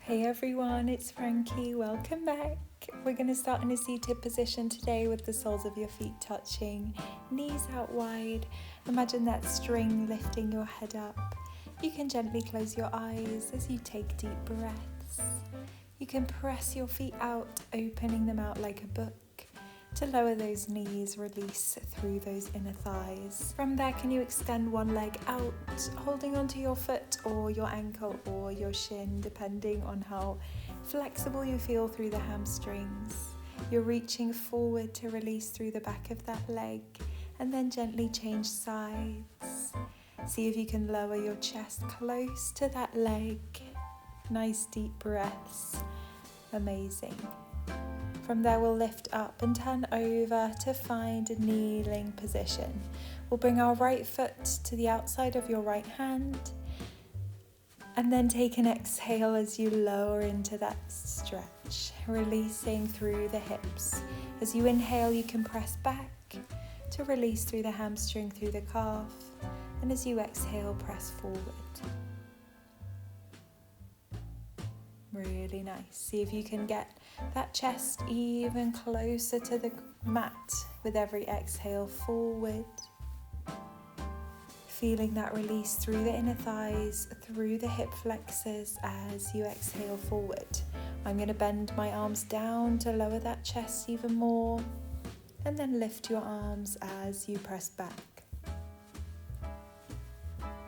Hey everyone, it's Frankie. Welcome back. We're going to start in a seated position today with the soles of your feet touching, knees out wide. Imagine that string lifting your head up. You can gently close your eyes as you take deep breaths. You can press your feet out, opening them out like a book. To lower those knees, release through those inner thighs. From there, can you extend one leg out, holding onto your foot or your ankle or your shin, depending on how flexible you feel through the hamstrings. You're reaching forward to release through the back of that leg, and then gently change sides. See if you can lower your chest close to that leg. Nice deep breaths. Amazing. From there, we'll lift up and turn over to find a kneeling position. We'll bring our right foot to the outside of your right hand, and then take an exhale as you lower into that stretch, releasing through the hips. As you inhale, you can press back to release through the hamstring, through the calf, and as you exhale, press forward. Really nice. See if you can get that chest even closer to the mat with every exhale forward. Feeling that release through the inner thighs, through the hip flexors as you exhale forward. I'm going to bend my arms down to lower that chest even more, and then lift your arms as you press back.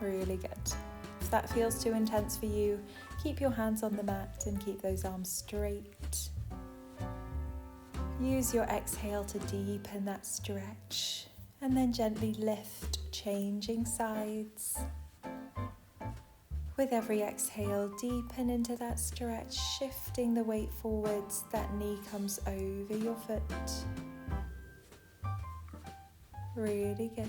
Really good. If that feels too intense for you, keep your hands on the mat and keep those arms straight. Use your exhale to deepen that stretch, and then gently lift, changing sides. With every exhale, deepen into that stretch, shifting the weight forwards. That knee comes over your foot. Really good.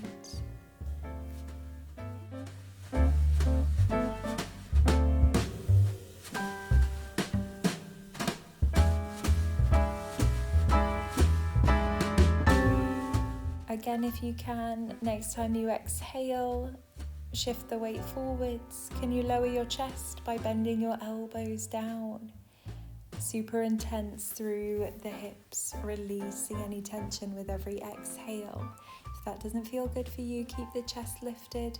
Again, if you can, next time you exhale, shift the weight forwards. Can you lower your chest by bending your elbows down? Super intense through the hips, releasing any tension with every exhale. If that doesn't feel good for you, keep the chest lifted,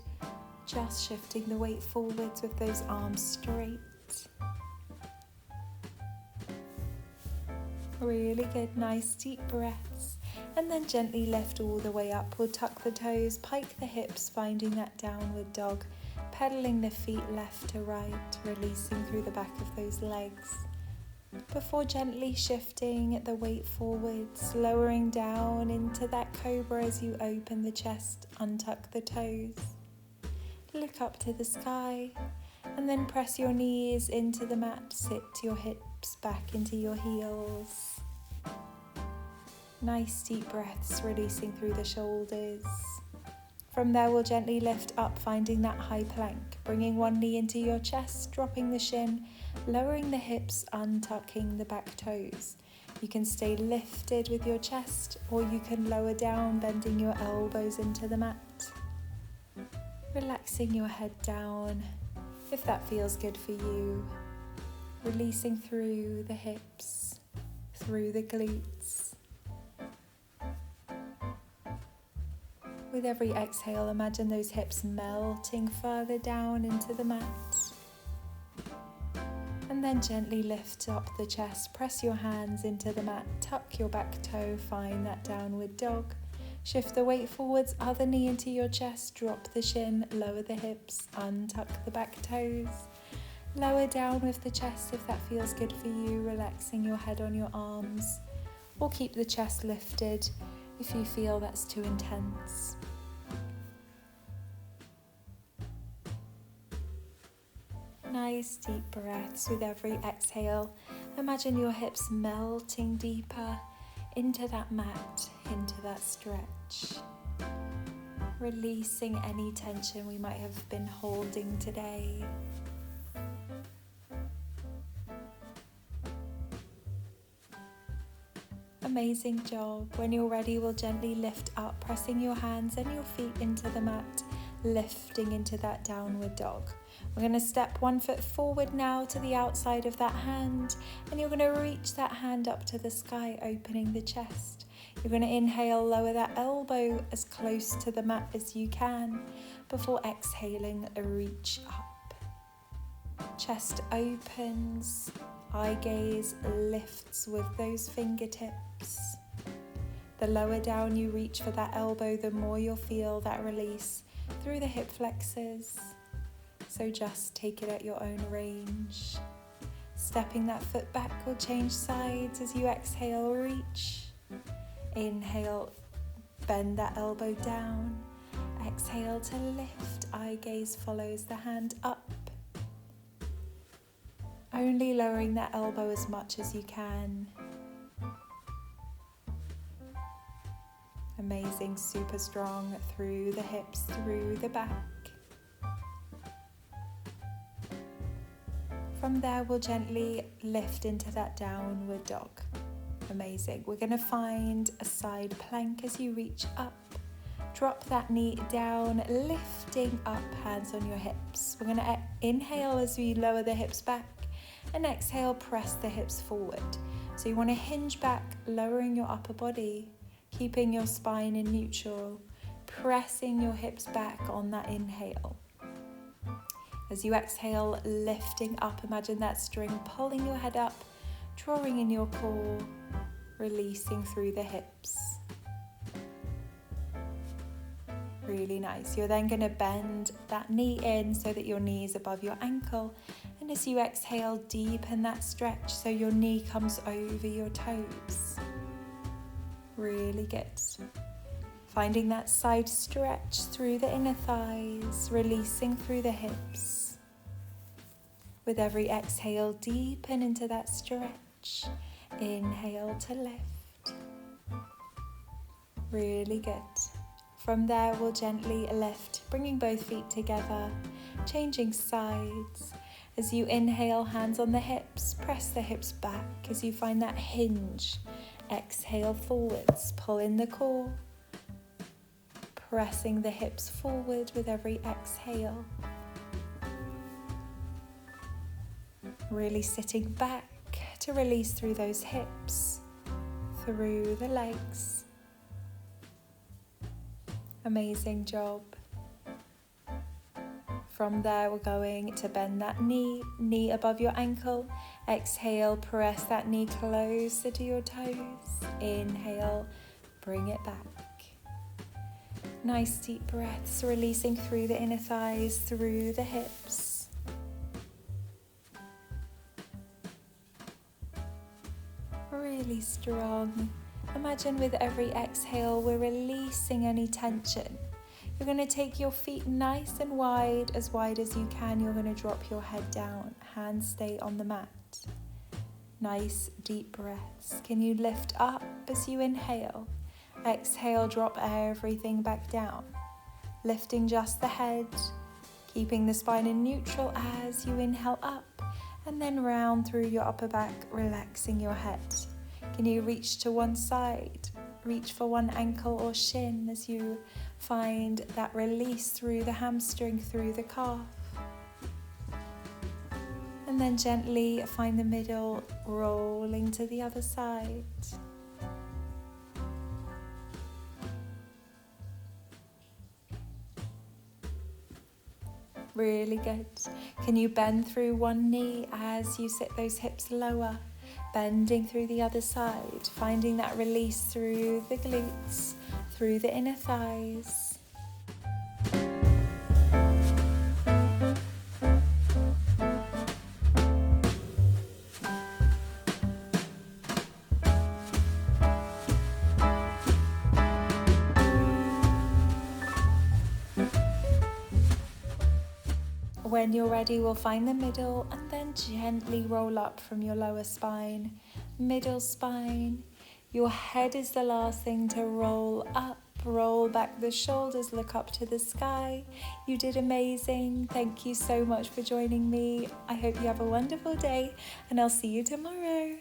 just shifting the weight forwards with those arms straight. Really good, nice deep breaths. And then gently lift all the way up. We'll tuck the toes, pike the hips, finding that downward dog, pedaling the feet left to right, releasing through the back of those legs. Before gently shifting the weight forwards, lowering down into that cobra as you open the chest, untuck the toes. Look up to the sky, and then press your knees into the mat, sit your hips back into your heels. Nice deep breaths, releasing through the shoulders. From there, we'll gently lift up, finding that high plank, bringing one knee into your chest, dropping the shin, lowering the hips, untucking the back toes. You can stay lifted with your chest, or you can lower down, bending your elbows into the mat. Relaxing your head down, if that feels good for you. Releasing through the hips, through the glutes. With every exhale, imagine those hips melting further down into the mat. And then gently lift up the chest, press your hands into the mat, tuck your back toe, find that downward dog. Shift the weight forwards, other knee into your chest, drop the shin, lower the hips, untuck the back toes. Lower down with the chest if that feels good for you, relaxing your head on your arms. Or keep the chest lifted if you feel that's too intense. Nice deep breaths with every exhale. Imagine your hips melting deeper into that mat, into that stretch. Releasing any tension we might have been holding today. Amazing job. When you're ready, we'll gently lift up, pressing your hands and your feet into the mat, lifting into that downward dog. We're going to step one foot forward now to the outside of that hand, and you're going to reach that hand up to the sky, opening the chest. You're going to inhale, lower that elbow as close to the mat as you can before exhaling, reach up. Chest opens, eye gaze lifts with those fingertips. The lower down you reach for that elbow, the more you'll feel that release through the hip flexors. So just take it at your own range. Stepping that foot back will change sides as you exhale, reach. Inhale, bend that elbow down. Exhale to lift, eye gaze follows the hand up. Only lowering that elbow as much as you can. Amazing, super strong through the hips, through the back. From there, we'll gently lift into that downward dog. Amazing. We're going to find a side plank as you reach up. Drop that knee down, lifting up, hands on your hips. We're going to inhale as we lower the hips back, and exhale, press the hips forward. So you want to hinge back, lowering your upper body, keeping your spine in neutral, pressing your hips back on that inhale. As you exhale, lifting up, imagine that string pulling your head up, drawing in your core, releasing through the hips. Really nice. You're then going to bend that knee in so that your knee is above your ankle. And as you exhale, deepen that stretch so your knee comes over your toes. Really good. Finding that side stretch through the inner thighs, releasing through the hips. With every exhale, deepen into that stretch. Inhale to lift. Really good. From there, we'll gently lift, bringing both feet together, changing sides. As you inhale, hands on the hips, press the hips back as you find that hinge. Exhale forwards, pull in the core. Pressing the hips forward with every exhale. Really sitting back to release through those hips, through the legs. Amazing job. From there, we're going to bend that knee above your ankle. Exhale, press that knee closer to your toes. Inhale, bring it back. Nice deep breaths, releasing through the inner thighs, through the hips. Really strong. Imagine with every exhale, we're releasing any tension. You're going to take your feet nice and wide as you can. You're going to drop your head down. Hands stay on the mat. Nice deep breaths. Can you lift up as you inhale? Exhale, drop everything back down. Lifting just the head, keeping the spine in neutral as you inhale up, and then round through your upper back, relaxing your head. Can you reach to one side? Reach for one ankle or shin as you find that release through the hamstring, through the calf. And then gently find the middle, rolling to the other side. Really good. Can you bend through one knee as you sit those hips lower? Bending through the other side, finding that release through the glutes, through the inner thighs. When you're ready, we'll find the middle and then gently roll up from your lower spine, middle spine. Your head is the last thing to roll up. Roll back the shoulders, look up to the sky. You did amazing. Thank you so much for joining me. I hope you have a wonderful day, and I'll see you tomorrow.